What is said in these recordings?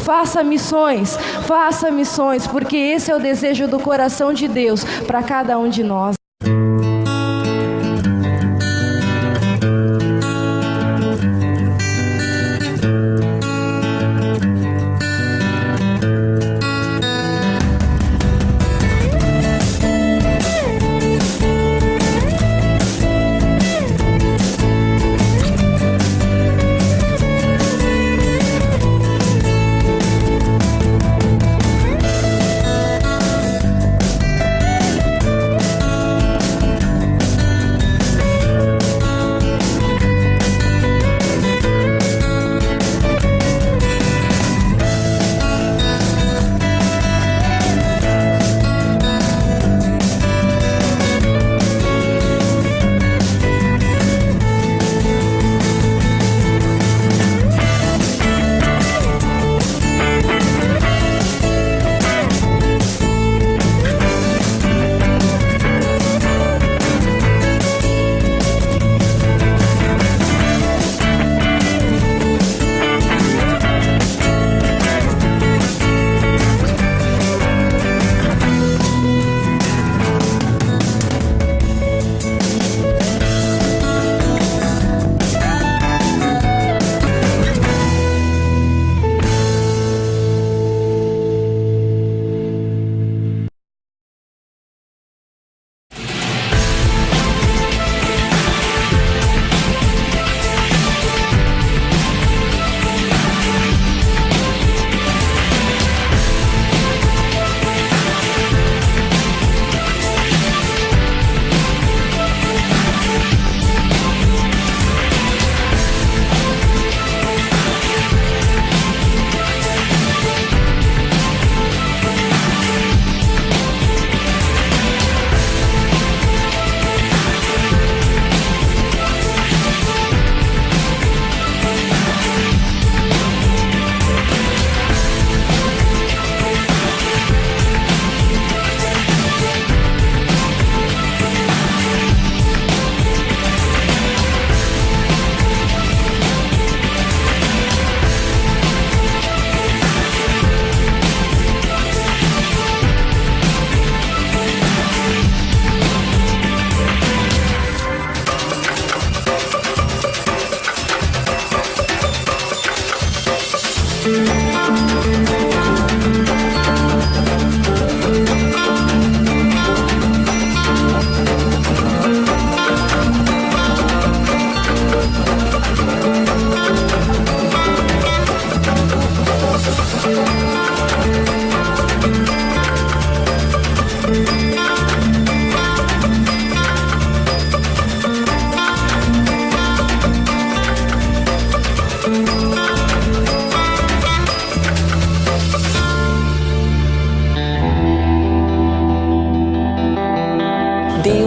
Faça missões, porque esse é o desejo do coração de Deus para cada um de nós.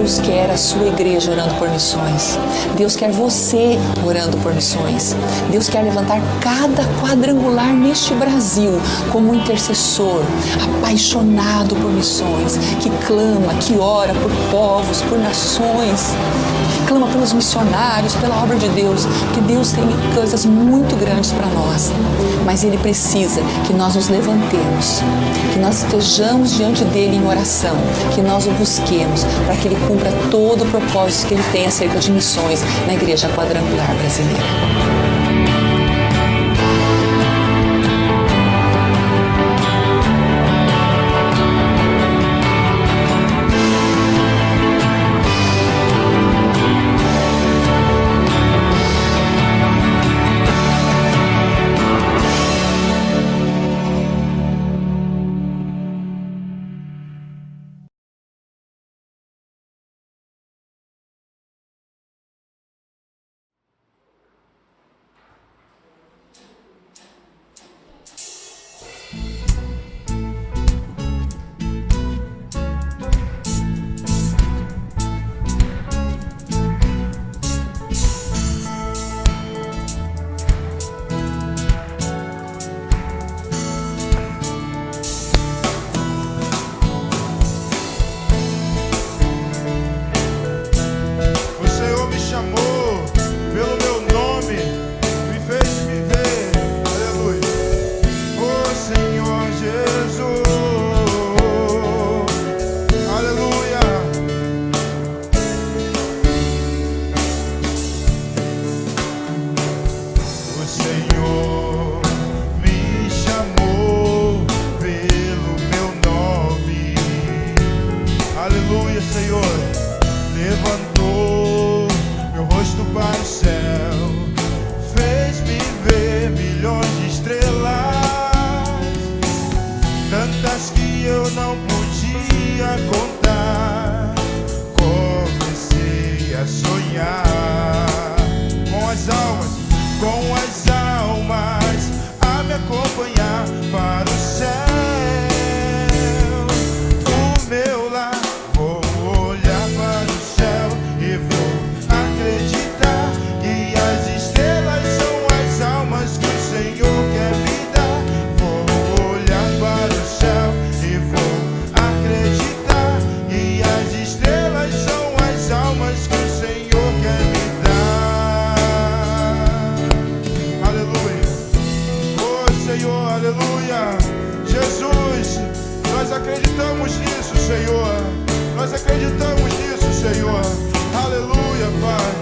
Deus quer a sua igreja orando por missões. Deus quer você orando por missões. Deus quer levantar cada quadrangular neste Brasil como um intercessor, apaixonado por missões, que clama, que ora por povos, por nações, que clama pelos missionários, pela obra de Deus, porque Deus tem coisas muito grandes para nós. Mas Ele precisa que nós nos levantemos, que nós estejamos diante dEle em oração, que nós o busquemos para que Ele cumpra todo o propósito que Ele tem acerca de missões na Igreja Quadrangular Brasileira. a sonhar com as almas a me acompanhar para o céu. O meu lar, vou olhar para o céu e vou acreditar que as estrelas são as almas que o Senhor quer me dar. Vou olhar para o céu e vou acreditar que as estrelas são as almas que o Senhor quer me dar. Aleluia. Oh Senhor, aleluia. Jesus, nós acreditamos nisso, Senhor. Nós acreditamos nisso, Senhor. Aleluia, Pai.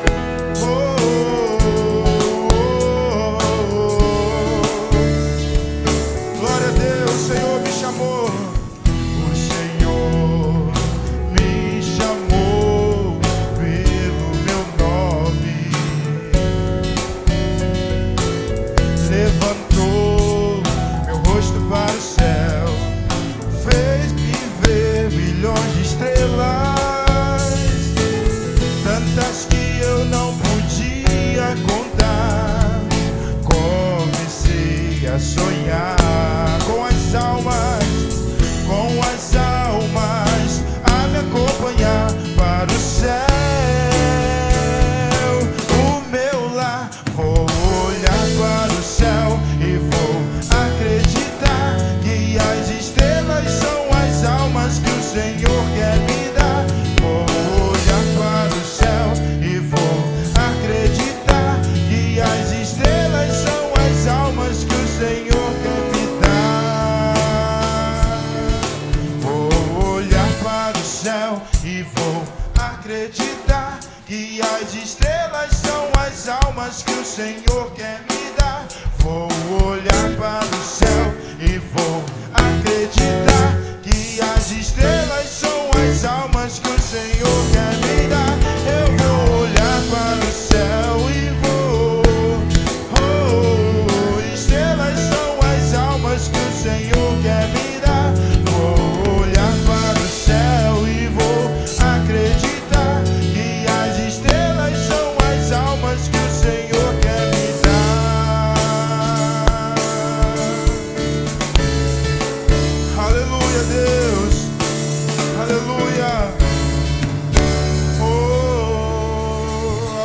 Glória a Deus, o Senhor me chamou. O Senhor me chamou pelo meu nome. Levantou meu rosto para o céu, fez-me ver milhões de estrelas, tantas que eu não podia contar. Comecei a sonhar com as almas a me acompanhar para o céu. O meu lar, vou olhar para o céu e vou acreditar que as estrelas são as almas que o Senhor quer me dar. Vou olhar para o céu e vou acreditar que as estrelas são as almas que o Senhor quer me dar. Vou olhar para o céu e vou acreditar que as estrelas são as almas que o Senhor quer me dar. Vou olhar para o céu e vou acreditar que as estrelas são as almas que o Senhor quer me dar. Eu vou olhar para o céu e vou, estrelas são as almas que o Senhor quer me dar. Vou olhar para o céu e vou acreditar que as estrelas são as almas que o Senhor quer me dar. Aleluia, Deus. Aleluia. Oh,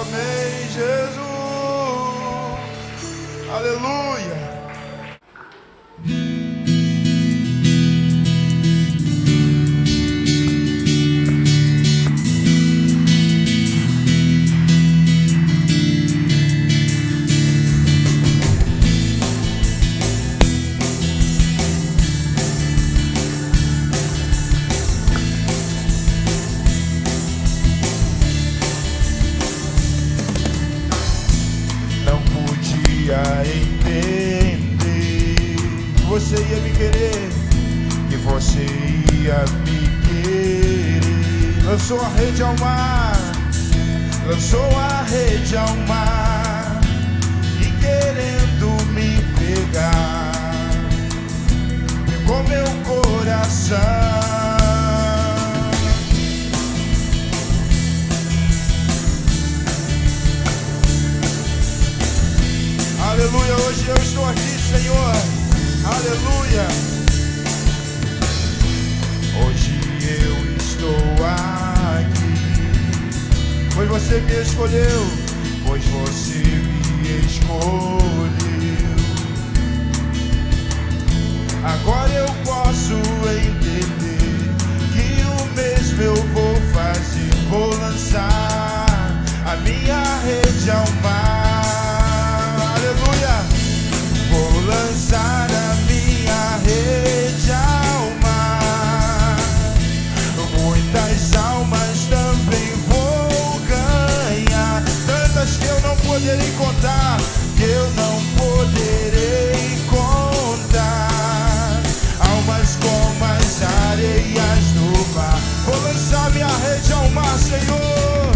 amém, Jesus. Aleluia. Não podia entender que você ia me querer, que você ia me querer. Lançou a rede ao mar, lançou a rede ao mar, e querendo me pegar, pegou meu coração. Aleluia, hoje eu estou aqui, Senhor. Aleluia. Hoje eu estou aqui, pois você me escolheu, pois você me escolheu. Agora eu posso entender que o mesmo eu vou fazer. Vou lançar a minha rede ao mar. Aleluia. Vou lançar a minha rede ao mar. Muitas almas também vou ganhar, tantas que eu não poderei contar, que eu não poderei contar. Almas como as areias do mar. Vou lançar minha rede ao mar, Senhor.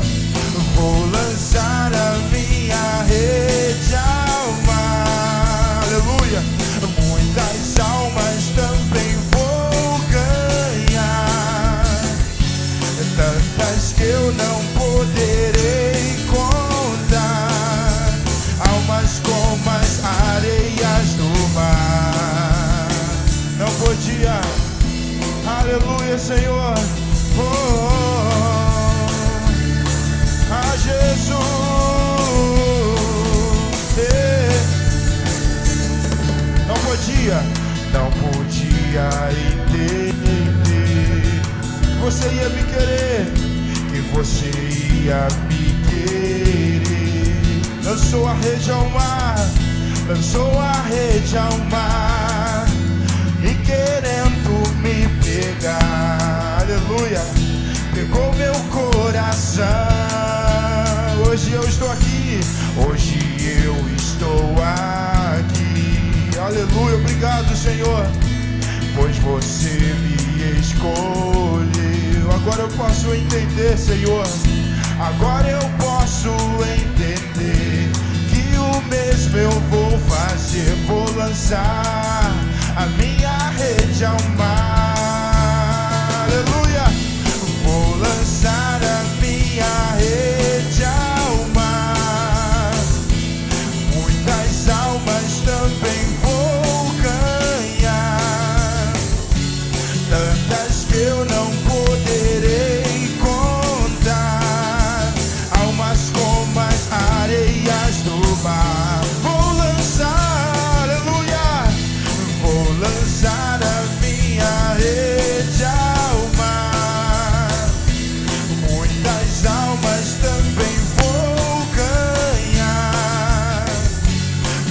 você ia me querer. Lançou a rede ao mar, lançou a rede ao mar, e querendo me pegar, aleluia, pegou meu coração. Hoje eu estou aqui, hoje eu estou aqui, aleluia, obrigado, Senhor, pois você me escolheu. Agora eu posso entender, Senhor, agora eu posso entender que o mesmo eu vou fazer. Vou lançar a minha rede ao mar, aleluia. Vou lançar a minha rede ao mar, muitas almas também vou ganhar, tantas que eu não poderei contar, almas como as areias do mar. Vou lançar, aleluia, vou lançar a minha rede ao mar, muitas almas também vou ganhar,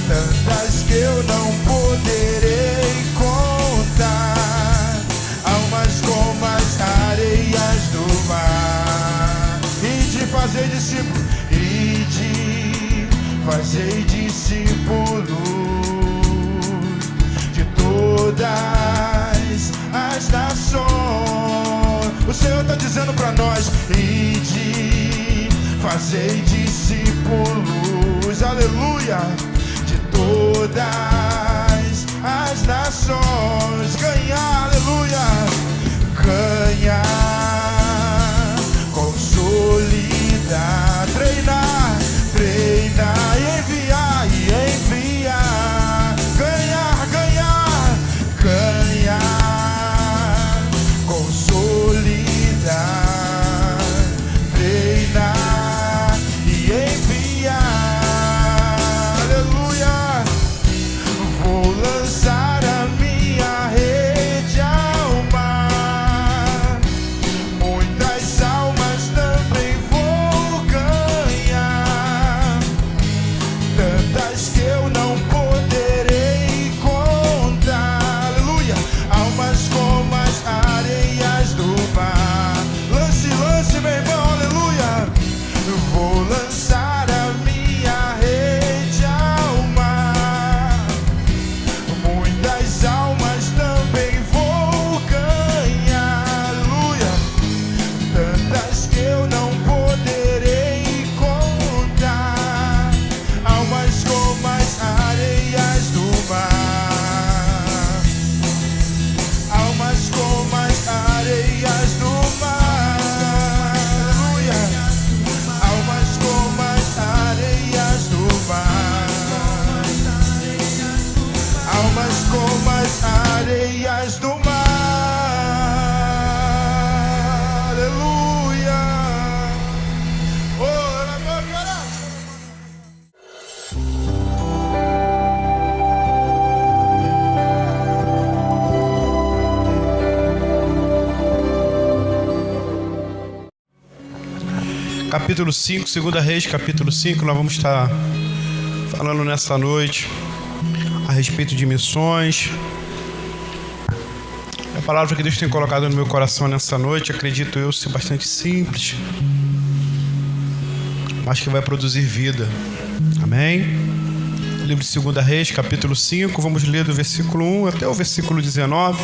tantas que eu não poderei contar, almas como as areias do mar. E de fazer discípulos, e de fazer discípulos de todas as nações. O Senhor está dizendo para nós, e de fazer discípulos, aleluia, de todas as nações. Ganhar, aleluia, ganhar, consolidar, treinar, treinar, e enviar, ganhar, ganhar, ganhar, consolidar, treinar e enviar, aleluia. Vou lançar a minha rede ao mar, muitas almas também vou ganhar, tantas que eu não poderei contar, aleluia, almas como as areias do mar. Lance, lance, meu irmão, aleluia. Vou lançar a minha rede ao mar, muitas almas também vou ganhar, aleluia, tantas que eu não poderei contar, almas como as areias do mar, almas como as areias do mar, aleluia, almas como as areias do mar, almas como as areias do mar, aleluia. Ora, meu coração. Capítulo 5, 2 Reis, capítulo 5, nós vamos estar falando nessa noite a respeito de missões. A palavra que Deus tem colocado no meu coração nessa noite, acredito eu, ser bastante simples, mas que vai produzir vida. Amém? Livro de 2 Reis, capítulo 5, vamos ler do versículo 1 até o versículo 19.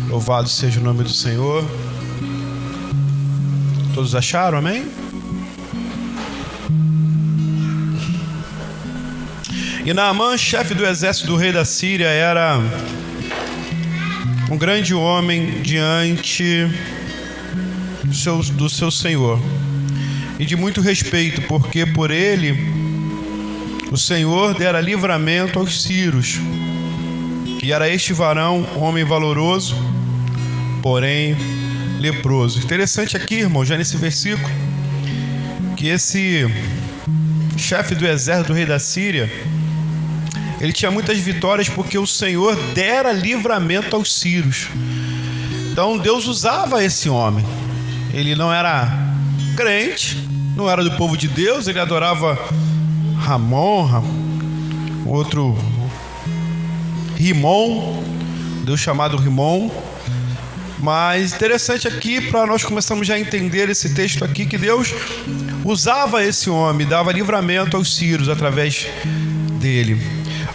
Louvado seja o nome do Senhor. Todos acharam? Amém? E Naamã, chefe do exército do rei da Síria, era um grande homem diante do seu senhor, e de muito respeito, porque por ele o Senhor dera livramento aos sírios. E era este varão, homem valoroso, porém leproso. Interessante aqui, irmão, já nesse versículo, que esse chefe do exército do rei da Síria, ele tinha muitas vitórias porque o Senhor dera livramento aos sírios. Então Deus usava esse homem. ele não era crente, não era do povo de Deus, ele adorava Ramon, outro Rimon, Deus chamado Rimon. Mas interessante aqui, para nós começarmos já a entender esse texto aqui, que Deus usava esse homem, dava livramento aos sírios através dele.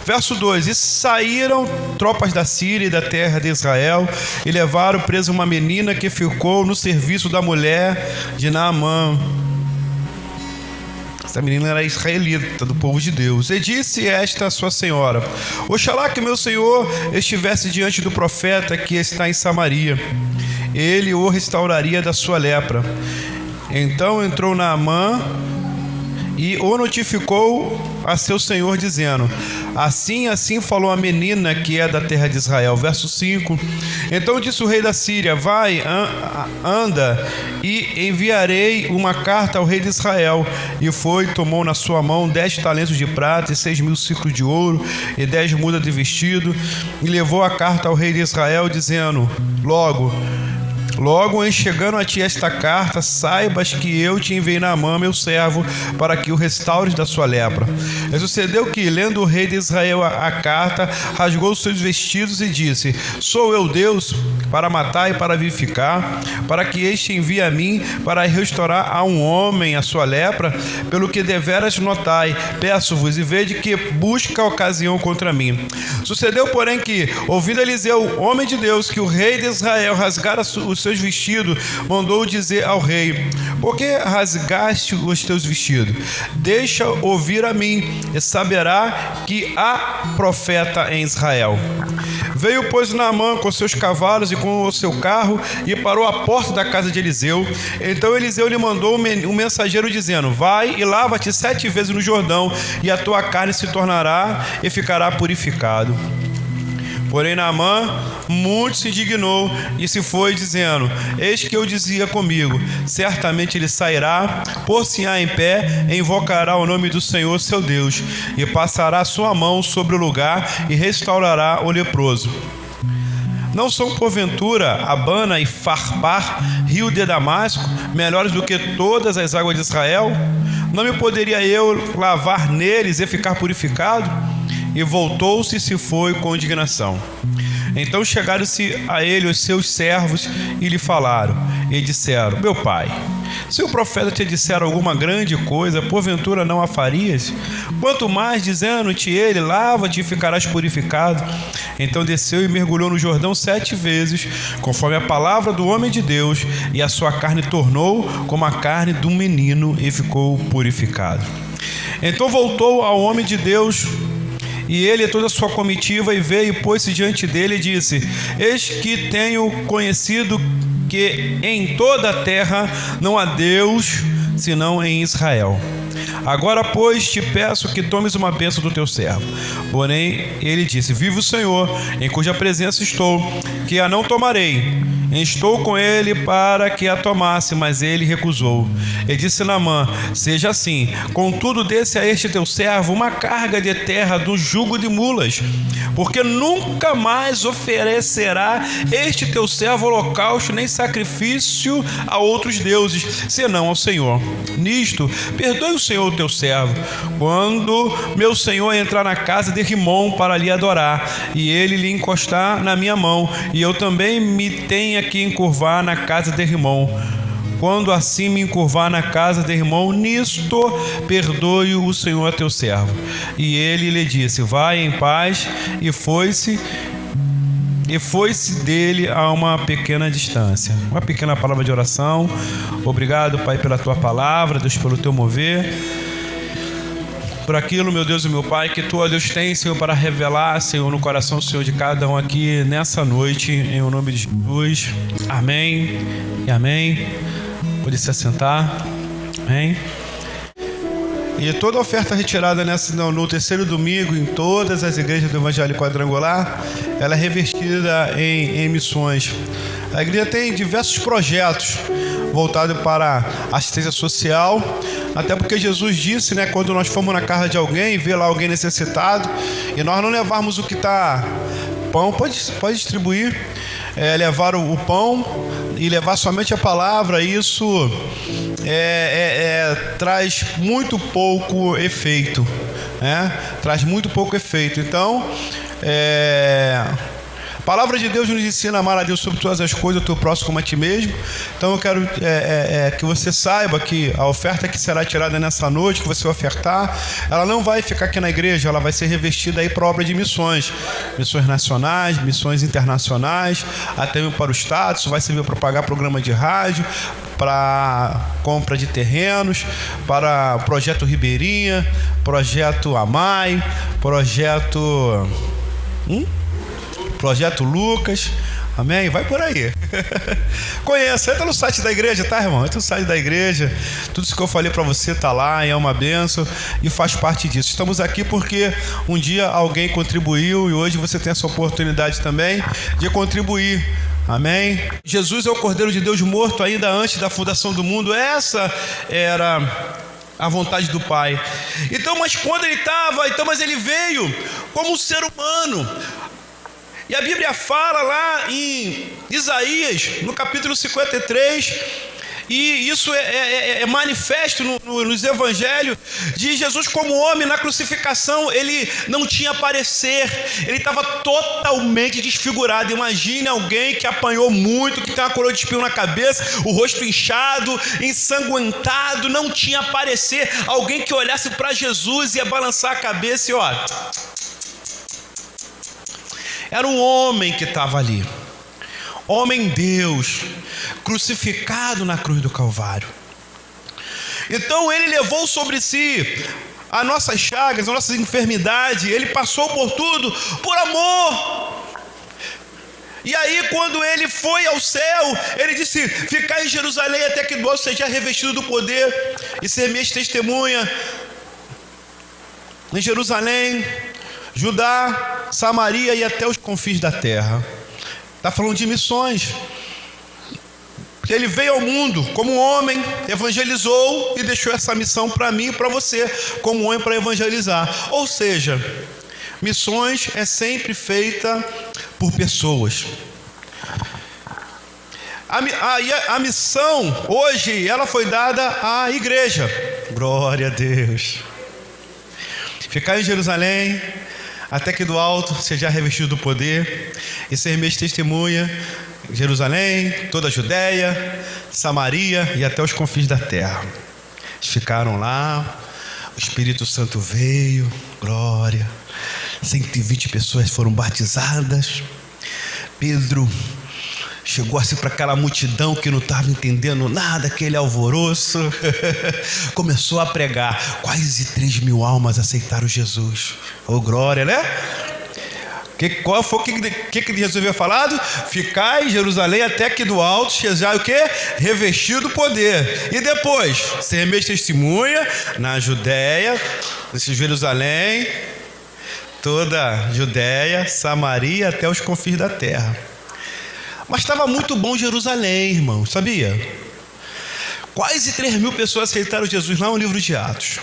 Verso 2: E saíram tropas da Síria e da terra de Israel e levaram presa uma menina que ficou no serviço da mulher de Naamã. Essa menina era israelita, do povo de Deus. E disse esta sua senhora: Oxalá que meu senhor estivesse diante do profeta que está em Samaria, ele o restauraria da sua lepra. Então entrou Naamã e o notificou a seu senhor, dizendo: Assim falou a menina que é da terra de Israel. Verso 5: Então disse o rei da Síria: Vai, anda, e enviarei uma carta ao rei de Israel. E foi, tomou na sua mão 10 talentos de prata e 6.000 ciclos de ouro e 10 mudas de vestido, e levou a carta ao rei de Israel, dizendo: Logo em chegando a ti esta carta, saibas que eu te enviei Naamã, meu servo, para que o restaures da sua lepra. E sucedeu que, lendo o rei de Israel a carta, rasgou os seus vestidos e disse: Sou eu Deus para matar e para vivificar, para que este envie a mim para restaurar a um homem a sua lepra? Pelo que deveras notai, peço-vos, e vede que busca ocasião contra mim. Sucedeu, porém, que, ouvindo Eliseu, homem de Deus, que o rei de Israel rasgara os seus vestidos, mandou dizer ao rei: Por que rasgaste os teus vestidos? Deixa ouvir a mim, e saberá que há profeta em Israel. Veio, pois, Naamã com seus cavalos e com o seu carro, e parou à porta da casa de Eliseu. Então Eliseu lhe mandou um mensageiro, dizendo: Vai e lava-te 7 vezes no Jordão, e a tua carne se tornará e ficará purificado. Porém Naamã muito se indignou e se foi, dizendo: Eis que eu dizia comigo: certamente ele sairá, pôr-se-á em pé, e invocará o nome do Senhor seu Deus, e passará sua mão sobre o lugar e restaurará o leproso. Não são porventura Abana e Farpar, rio de Damasco, melhores do que todas as águas de Israel? Não me poderia eu lavar neles e ficar purificado? E voltou-se e se foi com indignação. Então chegaram-se a ele os seus servos e lhe falaram, e disseram: Meu pai, se o profeta te disser alguma grande coisa, porventura não a farias? Quanto mais dizendo-te ele: Lava-te e ficarás purificado. Então desceu e mergulhou no Jordão 7 vezes, conforme a palavra do homem de Deus, e a sua carne tornou como a carne de um menino, e ficou purificado. Então voltou ao homem de Deus, e ele e toda a sua comitiva, e veio e pôs-se diante dele e disse: Eis que tenho conhecido que em toda a terra não há Deus senão em Israel. Agora, pois, te peço que tomes uma bênção do teu servo. Porém, ele disse: Vive o Senhor, em cuja presença estou, que a não tomarei. Estou com ele para que a tomasse, mas ele recusou. E disse Naamã: Seja assim, contudo desse a este teu servo uma carga de terra do jugo de mulas, porque nunca mais oferecerá este teu servo holocausto nem sacrifício a outros deuses, senão ao Senhor. Nisto, perdoe o Senhor o teu servo, quando meu senhor entrar na casa de Rimon para lhe adorar, e ele lhe encostar na minha mão, e eu também me tenha que encurvar na casa de Rimon. Quando assim me encurvar na casa de Rimon, nisto perdoe o Senhor a teu servo. E ele lhe disse: Vai em paz. E foi-se dele a uma pequena distância. Uma pequena palavra de oração. Obrigado, Pai, pela tua palavra, Deus, pelo teu mover, por aquilo, meu Deus e meu Pai, que tu, ó Deus, tens, Senhor, para revelar, Senhor, no coração, Senhor, de cada um aqui nessa noite, em o nome de Jesus. Amém e amém. Pode se assentar. Amém. E toda oferta retirada no terceiro domingo, em todas as igrejas do Evangelho Quadrangular, ela é revertida em missões. A igreja tem diversos projetos voltados para assistência social, até porque Jesus disse, quando nós formos na casa de alguém e ver lá alguém necessitado, e nós não levarmos o que está pão, pode distribuir, levar o pão, e levar somente a palavra, isso traz muito pouco efeito, né? Traz muito pouco efeito. Então, a palavra de Deus nos ensina a amar a Deus sobre todas as coisas, o teu próximo como a ti mesmo. Então eu quero que você saiba que a oferta que será tirada nessa noite, que você vai ofertar, ela não vai ficar aqui na igreja, ela vai ser revestida aí para a obra de missões. Missões nacionais, missões internacionais, até mesmo para o Estado. Isso vai servir para pagar programa de rádio, para compra de terrenos, para o projeto Ribeirinha, projeto Amai, projeto Lucas, amém? Vai por aí. Conheça, entra no site da igreja, tá, irmão? Entra no site da igreja. Tudo isso que eu falei para você tá lá, é uma bênção e faz parte disso. Estamos aqui porque um dia alguém contribuiu e hoje você tem essa oportunidade também de contribuir. Amém? Jesus é o Cordeiro de Deus morto ainda antes da fundação do mundo. Essa era a vontade do Pai. Então, mas quando ele estava, mas ele veio como um ser humano. E a Bíblia fala lá em Isaías, no capítulo 53, e isso é manifesto nos evangelhos, de Jesus como homem na crucificação. Ele não tinha parecer, ele estava totalmente desfigurado. Imagine alguém que apanhou muito, que tem uma coroa de espinho na cabeça, o rosto inchado, ensanguentado, não tinha parecer. Alguém que olhasse para Jesus ia balançar a cabeça e era um homem que estava ali, homem Deus, crucificado na cruz do Calvário. Então ele levou sobre si as nossas chagas, as nossas enfermidades, ele passou por tudo, por amor. E aí quando ele foi ao céu, ele disse: ficai em Jerusalém até que do alto seja revestido do poder, e ser minha testemunha em Jerusalém, Judá, Samaria e até os confins da terra. Está falando de missões. Ele veio ao mundo como um homem, evangelizou e deixou essa missão para mim e para você, como homem, para evangelizar. Ou seja, missões é sempre feita por pessoas. A missão hoje, ela foi dada à igreja. Glória a Deus. Ficar em Jerusalém até que do alto seja revestido do poder, e ser minha testemunha em Jerusalém, toda a Judéia, Samaria e até os confins da terra. Eles ficaram lá, o Espírito Santo veio, glória, 120 pessoas foram batizadas. Pedro chegou assim para aquela multidão que não estava entendendo nada, aquele alvoroço, começou a pregar. Quase 3.000 almas aceitaram Jesus. Oh, glória, né? Qual foi o que Jesus havia falado? Ficai em Jerusalém até que do alto seja o quê? Revestido do poder. E depois, ser minha testemunha na Judéia, nesse Jerusalém, toda Judéia, Samaria, até os confins da terra. Mas estava muito bom Jerusalém, irmão, sabia? Quase 3.000 pessoas aceitaram Jesus lá no livro de Atos.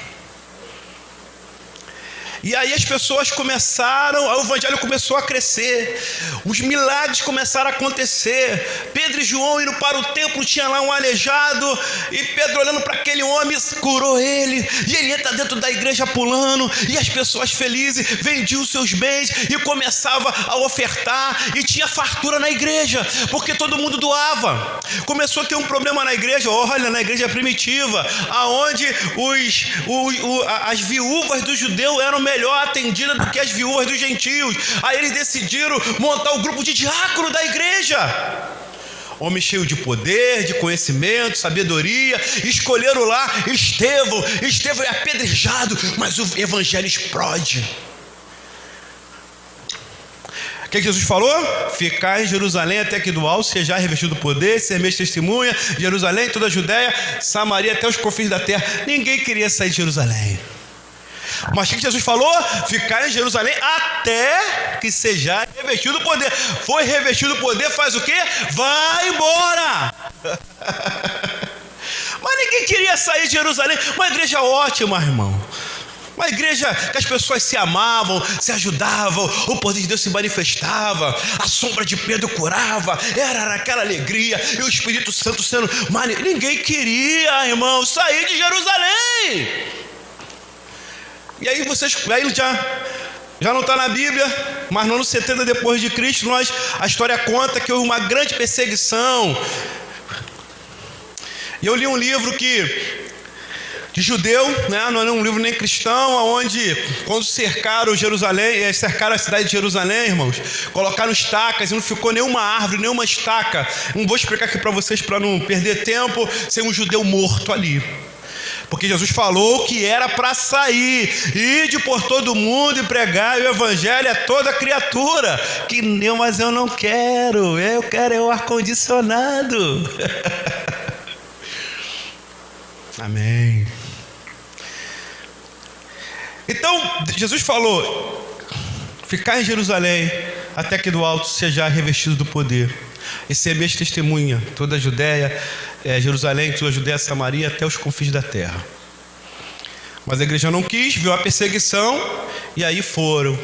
E aí as pessoas começaram, o evangelho começou a crescer, os milagres começaram a acontecer. Pedro e João indo para o templo, tinha lá um aleijado, e Pedro olhando para aquele homem, curou ele, e ele entra dentro da igreja pulando, e as pessoas felizes vendiam os seus bens e começava a ofertar, e tinha fartura na igreja, porque todo mundo doava. Começou a ter um problema na igreja, olha, na igreja primitiva, aonde as viúvas dos judeus eram melhor atendida do que as viúvas dos gentios. Aí eles decidiram montar o grupo de diácono da igreja. Homem cheio de poder, de conhecimento, sabedoria. Escolheram lá Estevão. Estevão é apedrejado, mas o evangelho explode. O que Jesus falou? Ficar em Jerusalém até que do alto seja revestido do poder, ser minha testemunha, Jerusalém, toda a Judéia, Samaria, até os confins da terra. Ninguém queria sair de Jerusalém. Mas o que Jesus falou? Ficar em Jerusalém até que seja revestido do poder. Foi revestido do poder, faz o quê? Vai embora. Mas ninguém queria sair de Jerusalém. Uma igreja ótima, irmão. Uma igreja que as pessoas se amavam, se ajudavam, o poder de Deus se manifestava, a sombra de Pedro curava, era aquela alegria, e o Espírito Santo sendo ninguém queria, irmão, sair de Jerusalém. E aí já não está na Bíblia, mas no ano 70 depois de Cristo, a história conta que houve uma grande perseguição. E eu li um livro de judeu, né? Não é um livro nem cristão, onde quando cercaram Jerusalém, cercaram a cidade de Jerusalém, irmãos, colocaram estacas e não ficou nenhuma árvore, nenhuma estaca. Não vou explicar aqui para vocês para não perder tempo, sem um judeu morto ali. Porque Jesus falou que era para sair, ide por todo mundo e pregar o evangelho a toda criatura. Mas eu não quero, eu quero o ar-condicionado. Amém. Então, Jesus falou: ficar em Jerusalém até que do alto seja revestido do poder. E ser minha testemunha, toda a Judéia, Jerusalém, toda a Judéia, Samaria, até os confins da terra. Mas a igreja não quis, viu a perseguição, e aí foram.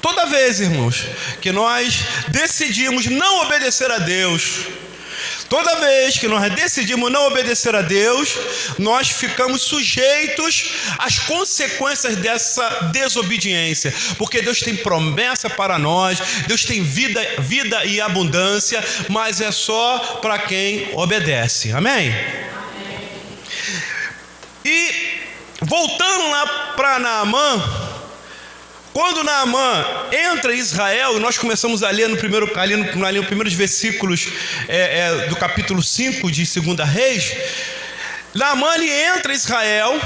Toda vez, irmãos, que nós decidimos não obedecer a Deus, toda vez que nós decidimos não obedecer a Deus, nós ficamos sujeitos às consequências dessa desobediência. Porque Deus tem promessa para nós, Deus tem vida e abundância, mas é só para quem obedece. Amém? E voltando lá para Naamã, quando Naamã entra em Israel, e nós começamos a ler nos primeiros versículos do capítulo 5 de 2 Reis, Naamã ele entra em Israel,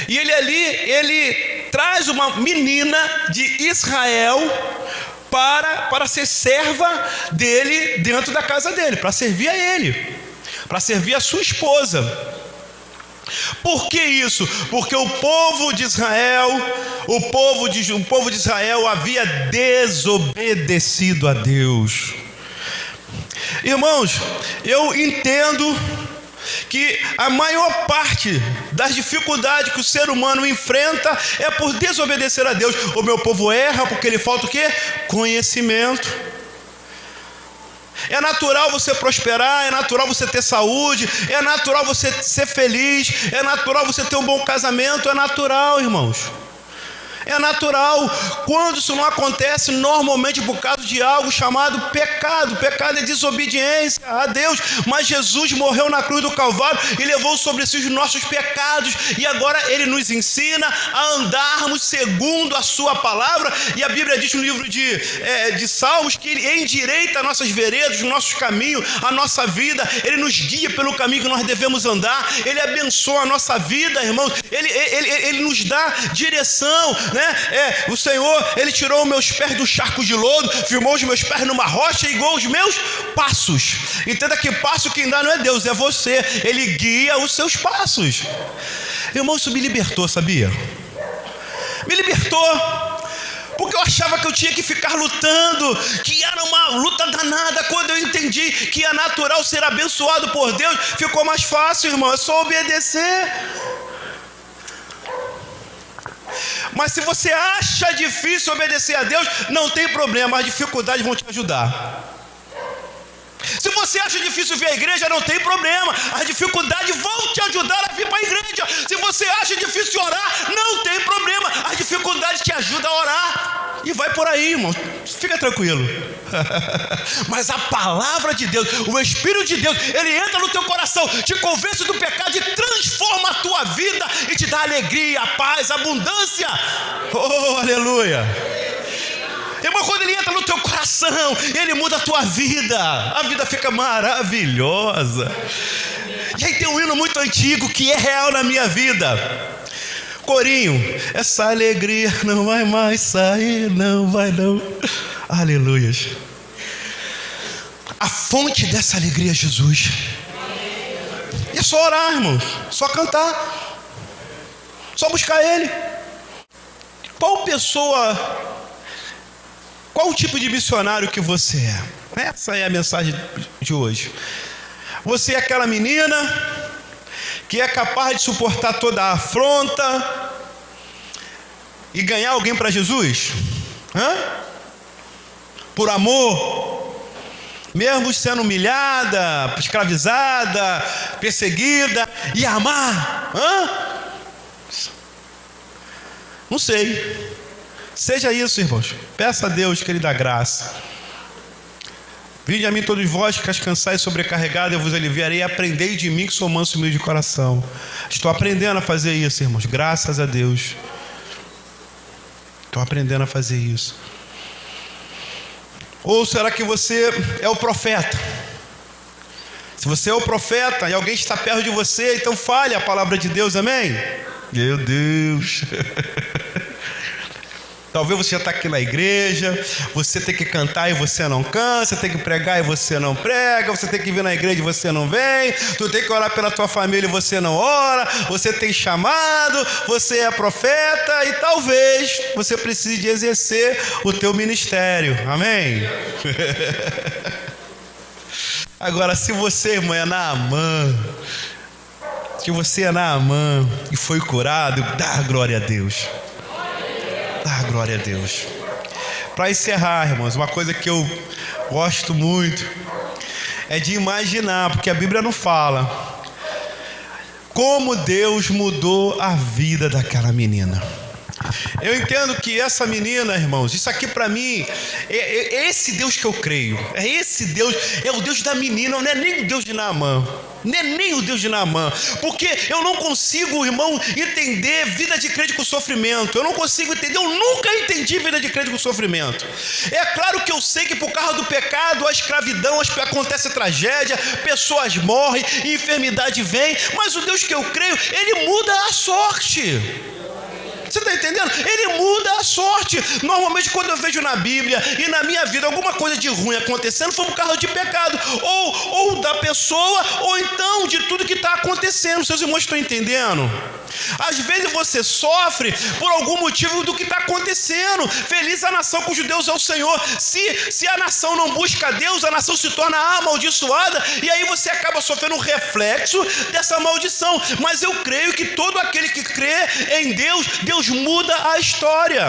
e ele traz uma menina de Israel para ser serva dele dentro da casa dele, para servir a ele, para servir a sua esposa. Por que isso? Porque o povo de Israel havia desobedecido a Deus. Irmãos, eu entendo que a maior parte das dificuldades que o ser humano enfrenta é por desobedecer a Deus. O meu povo erra porque lhe falta o quê? Conhecimento. É natural você prosperar, é natural você ter saúde, é natural você ser feliz, é natural você ter um bom casamento, é natural, irmãos. É natural. Quando isso não acontece, normalmente por causa de algo chamado pecado. Pecado é desobediência a Deus. Mas Jesus morreu na cruz do Calvário e levou sobre si os nossos pecados. E agora Ele nos ensina a andarmos segundo a sua palavra. E a Bíblia diz no livro de Salmos que Ele endireita nossas veredas, os nossos caminhos, a nossa vida. Ele nos guia pelo caminho que nós devemos andar. Ele abençoa a nossa vida, irmãos. Ele nos dá direção, né? O Senhor, Ele tirou os meus pés do charco de lodo, firmou os meus pés numa rocha e igual os meus passos. Entenda que passo quem dá não é Deus, é você. Ele guia os seus passos. Irmão, isso me libertou, sabia? Me libertou. Porque eu achava que eu tinha que ficar lutando, que era uma luta danada. Quando eu entendi que é natural ser abençoado por Deus, ficou mais fácil, irmão, é só obedecer. Mas se você acha difícil obedecer a Deus, não tem problema, as dificuldades vão te ajudar. Se você acha difícil vir à igreja, não tem problema, as dificuldades vão te ajudar a vir para a igreja. Se você acha difícil orar, não tem problema, as dificuldades te ajudam a orar. E vai por aí, irmão, fica tranquilo. Mas a palavra de Deus, o Espírito de Deus, Ele entra no teu coração, te convence do pecado e transforma a tua vida e te dá alegria, paz, abundância. Oh, aleluia. Irmão, quando Ele entra no teu coração, Ele muda a tua vida. A vida fica maravilhosa. E aí tem um hino muito antigo que é real na minha vida. Corinho, essa alegria não vai mais sair, não vai não. Aleluias. A fonte dessa alegria é Jesus. E é só orar, irmãos, só cantar, só buscar Ele. Qual o tipo de missionário que você é? Essa é a mensagem de hoje. Você é aquela menina que é capaz de suportar toda a afronta, e ganhar alguém para Jesus? Por amor, mesmo sendo humilhada, escravizada, perseguida, e amar? Não sei. Seja isso, irmãos. Peça a Deus que Ele dá graça. Vinde a mim todos vós que cansais e sobrecarregados, eu vos aliviarei. Aprendei de mim que sou manso e humilde de coração. Estou aprendendo a fazer isso, irmãos. Graças a Deus. Estou aprendendo a fazer isso. Ou será que você é o profeta? Se você é o profeta e alguém está perto de você, então fale a palavra de Deus, amém? Meu Deus. Talvez você já está aqui na igreja, você tem que cantar e você não canta, você tem que pregar e você não prega, você tem que vir na igreja e você não vem, tu tem que orar pela tua família e você não ora, você tem chamado, você é profeta e talvez você precise de exercer o teu ministério, amém? Agora, se você, irmã, é Naamã, que você é Naamã e foi curado, dá glória a Deus. Dá glória a Deus. Para encerrar, irmãos, uma coisa que eu gosto muito é de imaginar, porque a Bíblia não fala como Deus mudou a vida daquela menina. Eu entendo que essa menina, irmãos, isso aqui para mim é esse Deus que eu creio. É esse Deus, é o Deus da menina, não é nem o Deus de Naamã. Não é nem o Deus de Naamã. Porque eu não consigo, irmão, entender vida de crente com sofrimento. Eu não consigo entender, eu nunca entendi vida de crente com sofrimento. É claro que eu sei que por causa do pecado, a escravidão, acontece tragédia, pessoas morrem, enfermidade vem. Mas o Deus que eu creio, Ele muda a sorte. Você está entendendo? Ele muda a sorte. Normalmente quando eu vejo na Bíblia e na minha vida alguma coisa de ruim acontecendo, foi por causa de pecado. Ou da pessoa, ou então de tudo que está acontecendo. Seus irmãos estão entendendo? Às vezes você sofre por algum motivo do que está acontecendo. Feliz a nação cujo Deus é o Senhor. Se a nação não busca Deus, a nação se torna amaldiçoada, e aí você acaba sofrendo um reflexo dessa maldição. Mas eu creio que todo aquele que crê em Deus, Deus muda a história.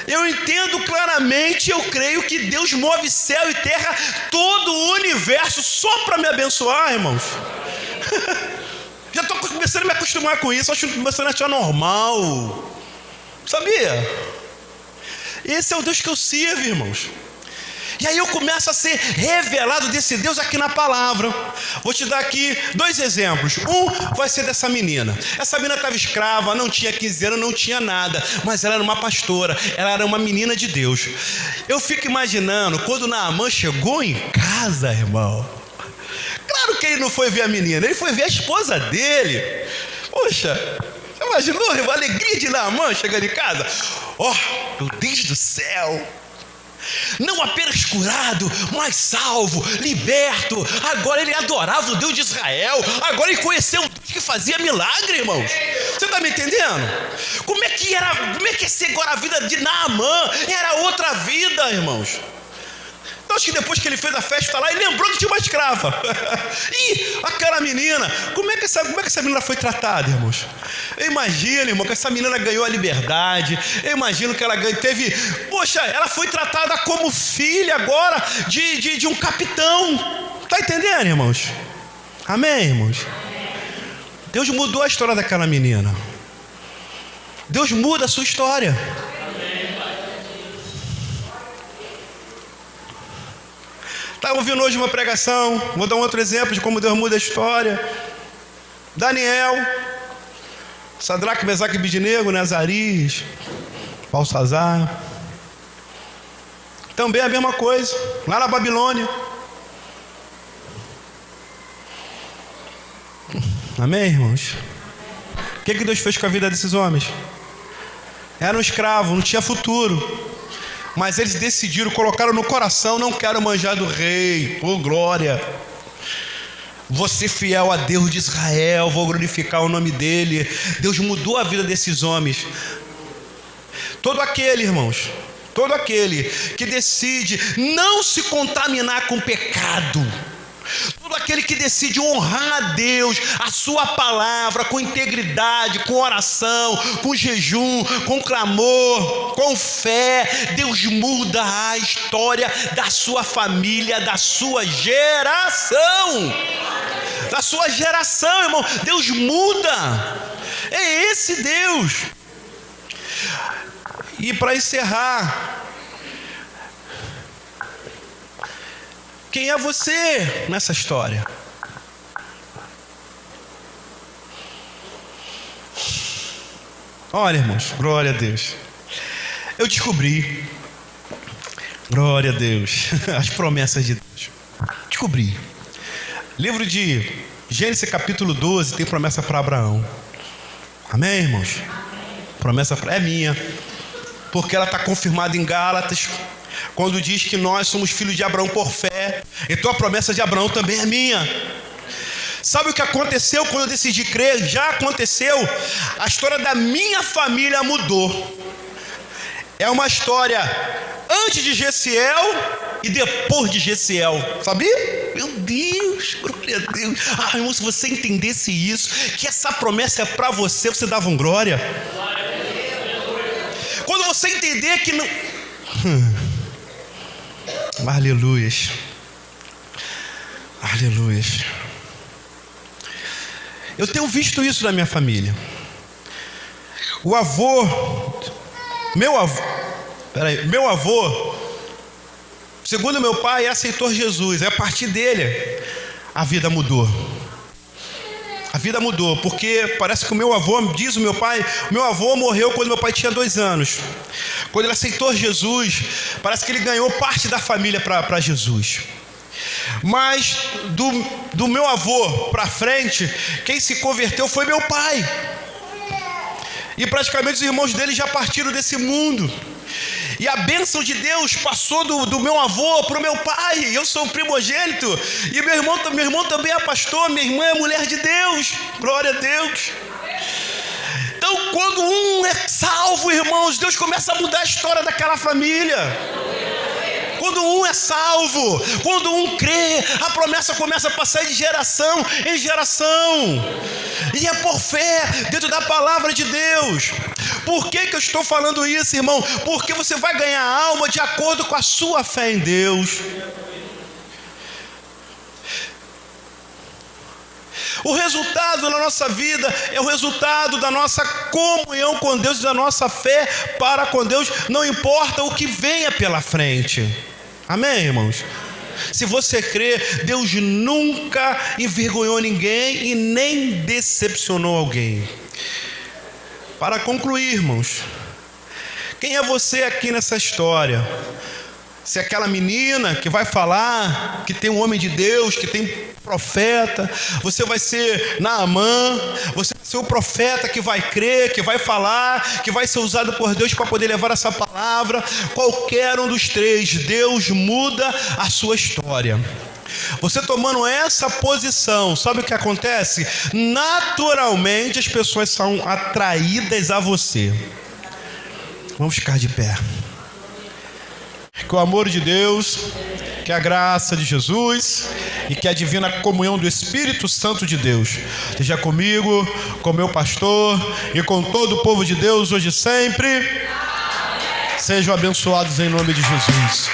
Eu entendo claramente, eu creio que Deus move céu e terra, todo o universo, só para me abençoar, irmãos. Já estou começando a me acostumar com isso, acho começando a achar normal. Sabia? Esse é o Deus que eu sirvo, irmãos. E aí eu começo a ser revelado desse Deus aqui na palavra. Vou te dar aqui 2 exemplos. Um vai ser dessa menina. Essa menina estava escrava, não tinha 15 anos, não tinha nada, mas ela era uma pastora, ela era uma menina de Deus. Eu fico imaginando, quando Naamã chegou em casa, irmão, claro que ele não foi ver a menina, ele foi ver a esposa dele. Poxa, você imaginou, irmão, a alegria de Naamã chegando em casa? Oh, meu Deus do céu! Não apenas curado, mas salvo, liberto. Agora ele adorava o Deus de Israel. Agora ele conheceu o Deus que fazia milagre, irmãos. Você está me entendendo? Como é que ia ser agora a vida de Naamã? Era outra vida, irmãos. Eu acho que depois que ele fez a festa lá, ele lembrou que tinha uma escrava. E aquela menina, como é que essa menina foi tratada, irmãos? Eu imagino, irmão, que essa menina ganhou a liberdade. Eu imagino que ela teve... Poxa, ela foi tratada como filha agora de um capitão. Está entendendo, irmãos? Amém, irmãos? Deus mudou a história daquela menina. Deus muda a sua história. Estava ouvindo hoje uma pregação, vou dar um outro exemplo de como Deus muda a história. Daniel, Sadraque, Mesaque e Abednego, Azarias, Balsazar. Também a mesma coisa, lá na Babilônia. Amém, irmãos? O que Deus fez com a vida desses homens? Eram escravos, não tinha futuro. Mas eles decidiram, colocaram no coração: não quero manjar do rei, oh glória, vou ser fiel a Deus de Israel, vou glorificar o nome dele. Deus mudou a vida desses homens. Todo aquele, irmãos, todo aquele que decide não se contaminar com pecado, todo aquele aquele que decide honrar a Deus, a sua palavra, com integridade, com oração, com jejum, com clamor, com fé, Deus muda a história da sua família, da sua geração. Da sua geração, irmão. Deus muda. É esse Deus. E para encerrar, quem é você nessa história? Olha, irmãos, glória a Deus. Eu descobri, glória a Deus, as promessas de Deus. Descobri. Livro de Gênesis capítulo 12 tem promessa para Abraão. Amém, irmãos? Promessa é minha, porque ela está confirmada em Gálatas, quando diz que nós somos filhos de Abraão por fé. Então a promessa de Abraão também é minha. Sabe o que aconteceu quando eu decidi crer? Já aconteceu. A história da minha família mudou. É uma história antes de Gessiel e depois de Gessiel. Sabia? Meu Deus, glória a Deus. Irmão, se você entendesse isso, que essa promessa é para você, você dava glória. Quando você entender que não... Aleluias. Aleluias. Eu tenho visto isso na minha família. Meu avô, segundo meu pai, aceitou Jesus. A partir dele, a vida mudou. A vida mudou, porque parece que o meu avô, diz o meu pai, meu avô morreu quando meu pai tinha 2 anos. Quando ele aceitou Jesus, parece que ele ganhou parte da família para Jesus. Mas do meu avô para frente, quem se converteu foi meu pai. E praticamente os irmãos dele já partiram desse mundo. E a bênção de Deus passou do meu avô para o meu pai. Eu sou o primogênito. E meu irmão também é pastor. Minha irmã é mulher de Deus. Glória a Deus. Então, quando um é salvo, irmãos, Deus começa a mudar a história daquela família. Quando um é salvo, quando um crê, a promessa começa a passar de geração em geração. E é por fé, dentro da palavra de Deus. Por que eu estou falando isso, irmão? Porque você vai ganhar alma de acordo com a sua fé em Deus. O resultado na nossa vida é o resultado da nossa comunhão com Deus e da nossa fé para com Deus, não importa o que venha pela frente. Amém, irmãos? Se você crê, Deus nunca envergonhou ninguém e nem decepcionou alguém. Para concluir, irmãos, quem é você aqui nessa história? Se é aquela menina que vai falar que tem um homem de Deus, que tem profeta, você vai ser Naamã, você vai ser o profeta que vai crer, que vai falar, que vai ser usado por Deus para poder levar essa palavra. Qualquer um dos três, Deus muda a sua história. Você tomando essa posição, sabe o que acontece? Naturalmente as pessoas são atraídas a você. Vamos ficar de pé. Que o amor de Deus, que a graça de Jesus e que a divina comunhão do Espírito Santo de Deus esteja comigo, com meu pastor e com todo o povo de Deus hoje e sempre. Sejam abençoados em nome de Jesus.